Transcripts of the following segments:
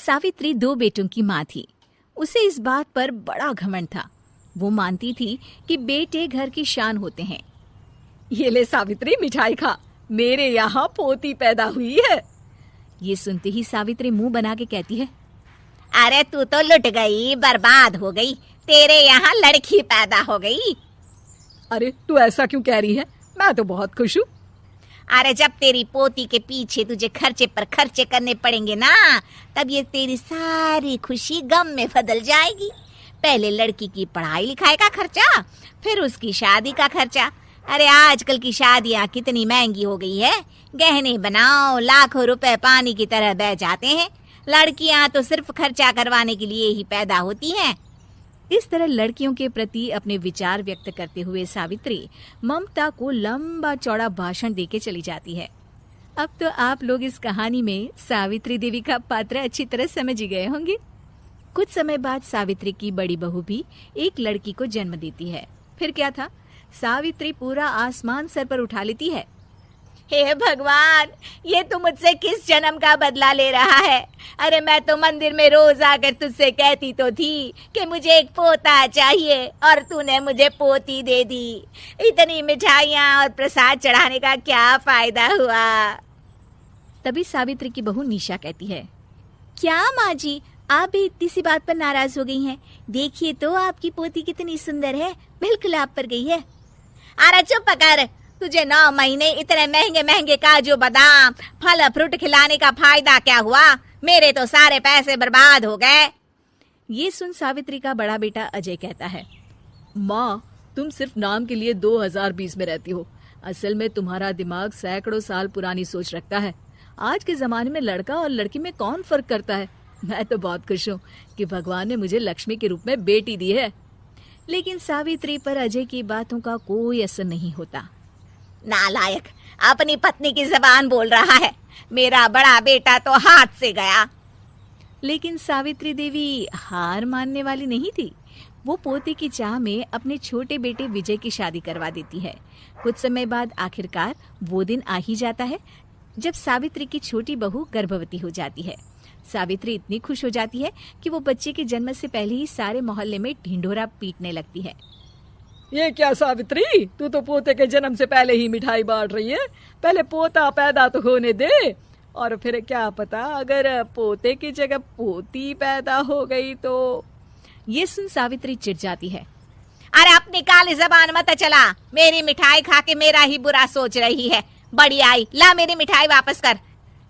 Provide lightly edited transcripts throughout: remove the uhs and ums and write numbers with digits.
सावित्री 2 बेटों की माँ थी। उसे इस बात पर बड़ा घमंड था। वो मानती थी कि बेटे घर की शान होते हैं। ये ले सावित्री, मिठाई खा, मेरे यहाँ पोती पैदा हुई है। ये सुनते ही सावित्री मुंह बना के कहती है, अरे तू तो लुट गई, बर्बाद हो गई, तेरे यहाँ लड़की पैदा हो गई। अरे तू ऐसा क्यों कह रही है? मैं तो बहुत खुश हूँ। अरे जब तेरी पोती के पीछे तुझे खर्चे पर खर्चे करने पड़ेंगे ना, तब ये तेरी सारी खुशी गम में बदल जाएगी। पहले लड़की की पढ़ाई लिखाई का खर्चा, फिर उसकी शादी का खर्चा। अरे आजकल की शादियाँ कितनी महंगी हो गई है। गहने बनाओ, लाखों रुपए पानी की तरह बह जाते हैं। लड़कियाँ तो सिर्फ खर्चा करवाने के लिए ही पैदा होती हैं। इस तरह लड़कियों के प्रति अपने विचार व्यक्त करते हुए सावित्री ममता को लंबा चौड़ा भाषण देके चली जाती है। अब तो आप लोग इस कहानी में सावित्री देवी का पात्र अच्छी तरह समझ ही गए होंगे। कुछ समय बाद सावित्री की बड़ी बहू भी एक लड़की को जन्म देती है। फिर क्या था, सावित्री पूरा आसमान सर पर उठा लेती है। हे भगवान, ये तू मुझसे किस जन्म का बदला ले रहा है? अरे मैं तो मंदिर में रोज आकर तुझसे कहती तो थी कि मुझे एक पोता चाहिए, और तूने मुझे पोती दे दी। इतनी मिठाइयाँ और प्रसाद चढ़ाने का क्या फायदा हुआ? तभी सावित्री की बहू निशा कहती है, क्या माँ जी, आप भी इतनी सी बात पर नाराज हो गई हैं? देखिए तो आपकी पोती कितनी सुंदर है, बिल्कुल आप पर गई है। अरे चुप कर, तुझे 9 महीने इतने महंगे महंगे काजू बादाम फल फ्रूट खिलाने का फायदा क्या हुआ? मेरे तो सारे पैसे बर्बाद हो गए। ये सुन सावित्री का बड़ा बेटा अजय कहता है, माँ, तुम सिर्फ नाम के लिए 2020 में रहती हो। असल में तुम्हारा दिमाग सैकड़ों साल पुरानी सोच रखता है। आज के जमाने में लड़का और लड़की में कौन फर्क करता है। मैं तो बहुत खुश हूँ कि भगवान ने मुझे लक्ष्मी के रूप में बेटी दी है। लेकिन सावित्री पर अजय की बातों का कोई असर नहीं होता। नालायक, अपनी पत्नी की जबान बोल रहा है। मेरा बड़ा बेटा तो हाथ से गया। लेकिन सावित्री देवी हार मानने वाली नहीं थी। वो पोते की चाह में अपने छोटे बेटे विजय की शादी करवा देती है। कुछ समय बाद आखिरकार वो दिन आ ही जाता है जब सावित्री की छोटी बहू गर्भवती हो जाती है। सावित्री इतनी खुश हो जाती है कि वो बच्चे के जन्म से पहले ही सारे मोहल्ले में ढिंढोरा पीटने लगती है। ये क्या सावित्री, तू तो पोते के जन्म से पहले ही मिठाई बांट रही है। पहले पोता पैदा तो होने दे, और फिर क्या पता अगर पोते की जगह पोती पैदा हो गई तो। ये सुन सावित्री चिढ़ जाती है। अरे अपनी काली जबान मत चला। मेरी मिठाई खा के मेरा ही बुरा सोच रही है। बड़ी आई, ला मेरी मिठाई वापस कर।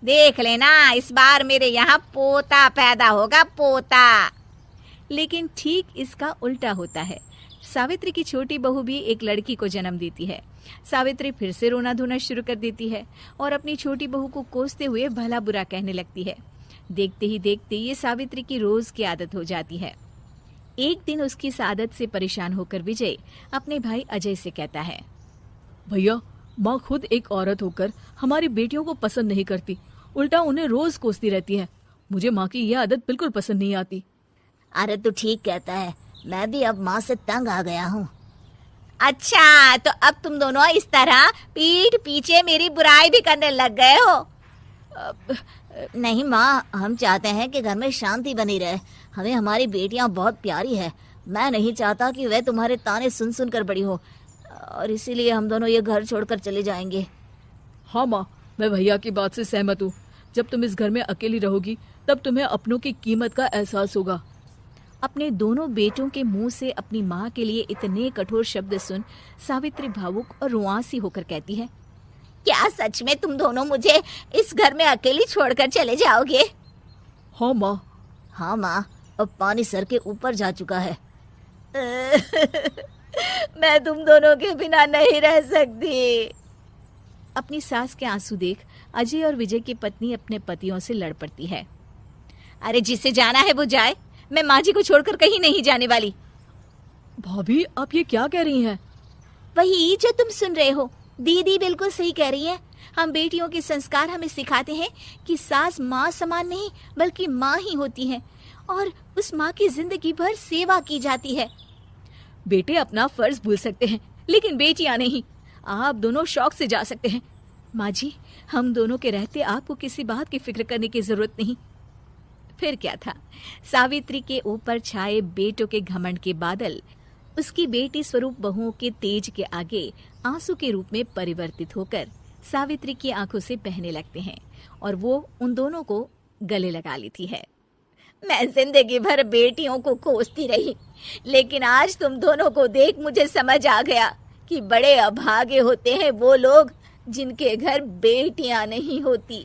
देख लेना, इस बार मेरे यहाँ पोता पैदा होगा, पोता। लेकिन ठीक इसका उल्टा होता है। सावित्री की छोटी बहू भी एक लड़की को जन्म देती है। सावित्री फिर से रोना धोना शुरू कर देती है और अपनी छोटी बहू को कोसते हुए भला बुरा कहने लगती है। देखते ही देखते ये सावित्री की रोज की आदत हो जाती है। एक दिन उसकी इस आदत से परेशान होकर विजय अपने भाई अजय से कहता है, भैया, माँ खुद एक औरत होकर हमारी बेटियों को पसंद नहीं करती, उल्टा उन्हें रोज कोसती रहती है। मुझे माँ की यह आदत बिल्कुल पसंद नहीं आती। अरे तू ठीक कहता है, मैं भी अब माँ से तंग आ गया हूँ। अच्छा, तो अब तुम दोनों इस तरह पीठ पीछे मेरी बुराई भी करने लग गए हो? नहीं माँ, हम चाहते हैं कि घर में शांति बनी रहे। हमें हमारी बेटियाँ बहुत प्यारी है। मैं नहीं चाहता कि वह तुम्हारे ताने सुन सुन कर बड़ी हो, और इसीलिए हम दोनों ये घर छोड़कर चले जाएंगे। हाँ माँ, मैं भैया की बात से सहमत हूँ। जब तुम इस घर में अकेली रहोगी तब तुम्हें अपनों की कीमत का एहसास होगा। अपने दोनों बेटों के मुंह से अपनी माँ के लिए इतने कठोर शब्द सुन सावित्री भावुक और रुआंसी होकर कहती है, क्या सच में तुम दोनों मुझे इस घर में अकेली छोड़कर चले जाओगे? हाँ माँ। हाँ माँ, अब पानी सर के ऊपर जा चुका है। मैं तुम दोनों के बिना नहीं रह सकती। अपनी सास के आंसू देख अजय और विजय की पत्नी अपने पतियों से लड़ पड़ती है। अरे जिसे जाना है वो जाए, मैं माँ जी को छोड़कर कहीं नहीं जाने वाली। भाभी, आप ये क्या कह रही हैं? वही जो तुम सुन रहे हो। दीदी बिल्कुल सही कह रही है। हम बेटियों के संस्कार हमें सिखाते हैं कि सास माँ समान नहीं बल्कि माँ ही होती है, और उस माँ की जिंदगी भर सेवा की जाती है। बेटे अपना फर्ज भूल सकते हैं, लेकिन बेटियां नहीं। आप दोनों शौक से जा सकते हैं। माँ जी, हम दोनों के रहते आपको किसी बात की फिक्र करने की जरूरत नहीं। फिर क्या था, सावित्री के ऊपर छाए बेटों के घमंड के बादल उसकी बेटी स्वरूप बहुओं के तेज के आगे आंसू के रूप में परिवर्तित होकर सावित्री की आंखों से बहने लगते हैं और वो उन दोनों को गले लगा लेती है। मैं जिंदगी भर बेटियों को कोसती रही, लेकिन आज तुम दोनों को देख मुझे समझ आ गया कि बड़े अभागे होते हैं वो लोग जिनके घर बेटियां नहीं होती।